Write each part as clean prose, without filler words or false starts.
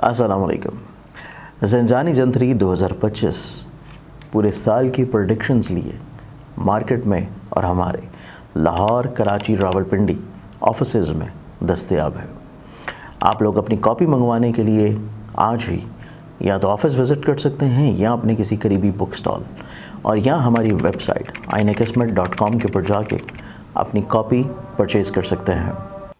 अस्सलाम वालेकुम। ज़ंजानी जंतरी 2025 पूरे साल की प्रेडिक्शंस लिए मार्केट में और हमारे लाहौर, कराची, रावलपिंडी ऑफिसेज़ में दस्तयाब है। आप लोग अपनी कॉपी मंगवाने के लिए आज ही या तो ऑफ़िस विज़िट कर सकते हैं या अपने किसी करीबी बुक स्टॉल और या हमारी वेबसाइट ainakismat.com के ऊपर जाके अपनी कॉपी परचेज़ कर सकते हैं।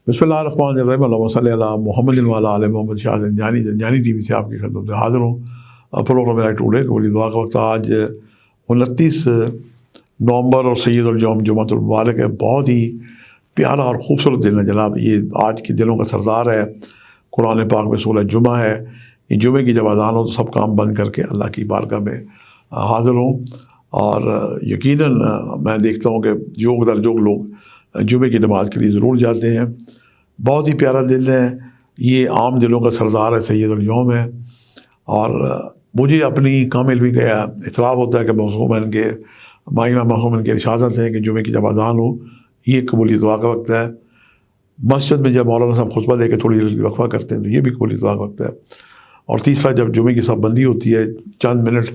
बिस्मिल्लाहिर्रहमानिर्रहीम, अल्लाहुम्मा सल्ली अला मुहम्मदिन व अला आलि मुहम्मद। शाह ज़ंजानी टीवी से आपकी खिदमत में हाज़िर हूँ। प्रोग्राम में टुडे कबूली दुआ का वक्त। आज 29 नवंबर और सैयदुल यौम जुमातुल मुबारक है। बहुत ही प्यारा और ख़ूबसूरत दिन है जनाब। ये आज के दिनों का सरदार है। कुरान पाक में सूरह जुमा है। ये जुमे की जब अज़ान हो तो सब काम बंद करके अल्लाह की बारगाह में हाज़िर हूँ। और यकीनन मैं देखता हूँ कि जोग दर जोग लोग जुमे की नमाज़ के लिए ज़रूर जाते हैं। बहुत ही प्यारा दिन है। ये आम दिनों का सरदार है, सैयदुल यौम है। और मुझे अपनी कामिल भी गया इतराफ़ होता है कि मौसूमन के माहिमा के इरशादात हैं कि जुमे की जब अज़ान हो ये कबूली दुआ का वक्त है। मस्जिद में जब मौलाना साहब खुतबा दे के थोड़ी देर वक्फा करते हैं तो ये भी कबूली दुआ का वक्त है। और तीसरा, जब जुमे की सब बंदी होती है, चंद मिनट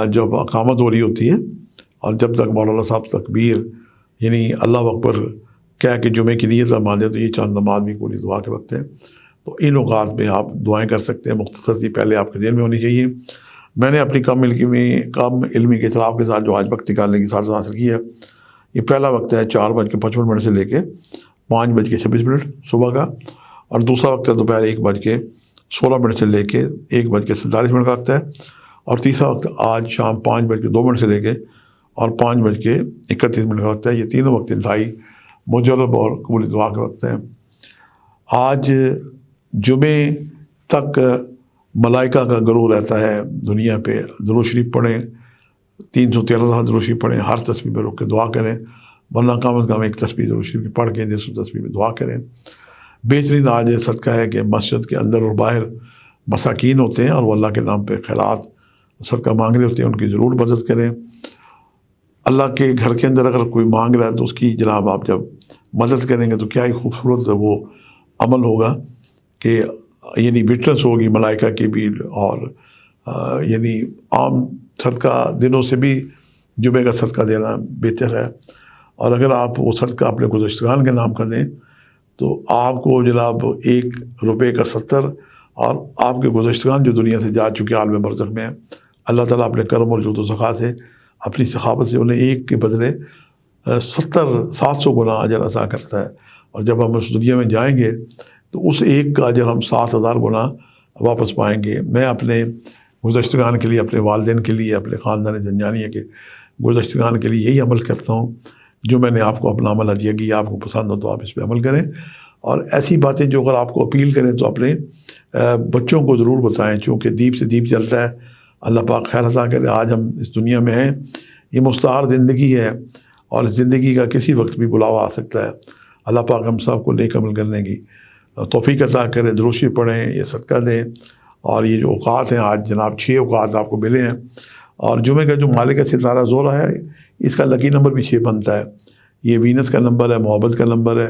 जब अकामत हो रही होती है और जब तक मौलाना साहब तकबीर यानी अल्लाह अकबर कह के जुमे की नीयत मान दे तो ये चंद नमाज भी कबूली दुआ के वक्त है। तो इन औक़ात में आप दुआएं कर सकते हैं। मुख्तसर सी पहले आपके ज़हन में होनी चाहिए। मैंने अपनी कम इल्मी के इतराफ़ के साथ जो आज वक्त निकालने की साथ हासिल की है, ये पहला वक्त है 4:55 से लेके 5:26 सुबह का। और दूसरा वक्त है दोपहर 1:16 से लेके 1:47 का वक्त है। और तीसरा वक्त आज शाम 5:02 से लेके और 5:31 का वक्त है। ये तीनों वक्त इंतहाई मुजर्रब और कबूल दुआ के वक्त हैं। आज जुमे तक मलाइका का गरूर रहता है दुनिया पे। दुरूद शरीफ पढ़ें, 313 दफ़ा दुरूद शरीफ पढ़ें, हर तस्बीह में रुक के दुआ करें, वरना कम से कम एक तस्बीह दुरूद शरीफ की पढ़ के 150 तस्बीह में दुआ करें। बेहतरीन आज ये सदका है कि मस्जिद के अंदर और बाहर मसाकीन होते हैं और वो अल्लाह के नाम पे खैरात सदका मांग रहे होते हैं, उनकी ज़रूर मदद करें। अल्लाह के घर के अंदर अगर कोई मांग रहा है तो उसकी जनाब आप जब मदद करेंगे तो क्या ही खूबसूरत वो अमल होगा कि यानी विटनेस होगी मलाइका की भी। और यानी आम सदका दिनों से भी जुमे का सदका देना बेहतर है। और अगर आप वो सदका अपने गुज़श्तगान के नाम का दें तो आपको जनाब ₹1 का 70 और आपके गुज़श्तगान जो दुनिया से जा चुके आलम बरज़ख में हैं, अल्लाह ताला अपने करम और जुद व ज़का से अपनी सखावत से उन्हें 1 के बदले 700 गुना अजर अता करता है। और जब हम उस दुनिया में जाएंगे तो उस 1 का अजर हम 7000 गुना वापस पाएंगे। मैं अपने गुज़श्तगान के लिए, अपने वालिदैन के लिए, अपने ख़ानदान ज़ंजानिया के गुज़श्तगान के लिए यही अमल करता हूँ जो मैंने आपको अपना अमल दिया कि आपको पसंद हो तो आप इस पर अमल करें। और ऐसी बातें जो अगर आपको अपील करें तो अपने बच्चों को ज़रूर बताएं, क्योंकि दीप से दीप जलता है। अल्लाह पाक खैर अता करे। आज हम इस दुनिया में हैं, ये मुस्तार ज़िंदगी है और ज़िंदगी का किसी वक्त भी बुलावा आ सकता है। अल्लाह पाक हम सब को नेक अमल करने की तौफीक अता करे। दुरूद शरीफ पढ़ें, ये सदका दें। और ये जो औक़ात हैं आज जनाब 6 औक़ात आपको मिले हैं। और जुमे का जो मालिक है सितारा ज़ोरा है, इसका लकी नंबर भी 6 बनता है। ये वीनस का नंबर है, मोहब्बत का नंबर है।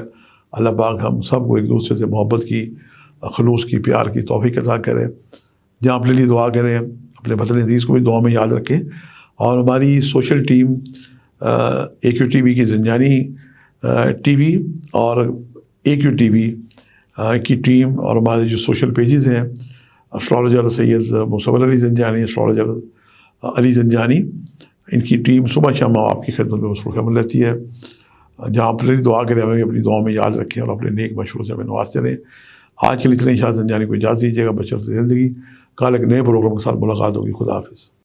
अल्लाह पाक हम सब को एक दूसरे से मोहब्बत की, खलूस की, प्यार की तौफीक अता करे। जहाँ अपने लिए दुआ करें, अपने वतन अज़ीज़ को भी दुआ में याद रखें। और हमारी सोशल टीम AQTV की ज़ंजानी टीवी और AQTV की टीम और हमारे जो सोशल पेजेस हैं, एस्ट्रोलॉजर सैयद मुसव्वर अली ज़ंजानी, एस्ट्रोलॉजर अली ज़ंजानी, इनकी टीम सुबह शाम आपकी खिदमत में मसरूफ़ अमल रहती है। जहाँ अपने लिए दुआ करें, हमें अपनी दुआ में याद रखें और अपने नेक मशवरों से हमें नवाज़ते रहें। आज के लिए इतने शाह ज़ंजानी को इजाज़त दीजिएगा बशर्ते ज़िंदगी। कल एक नए प्रोग्राम के साथ मुलाकात होगी। खुदा हाफ़िज़।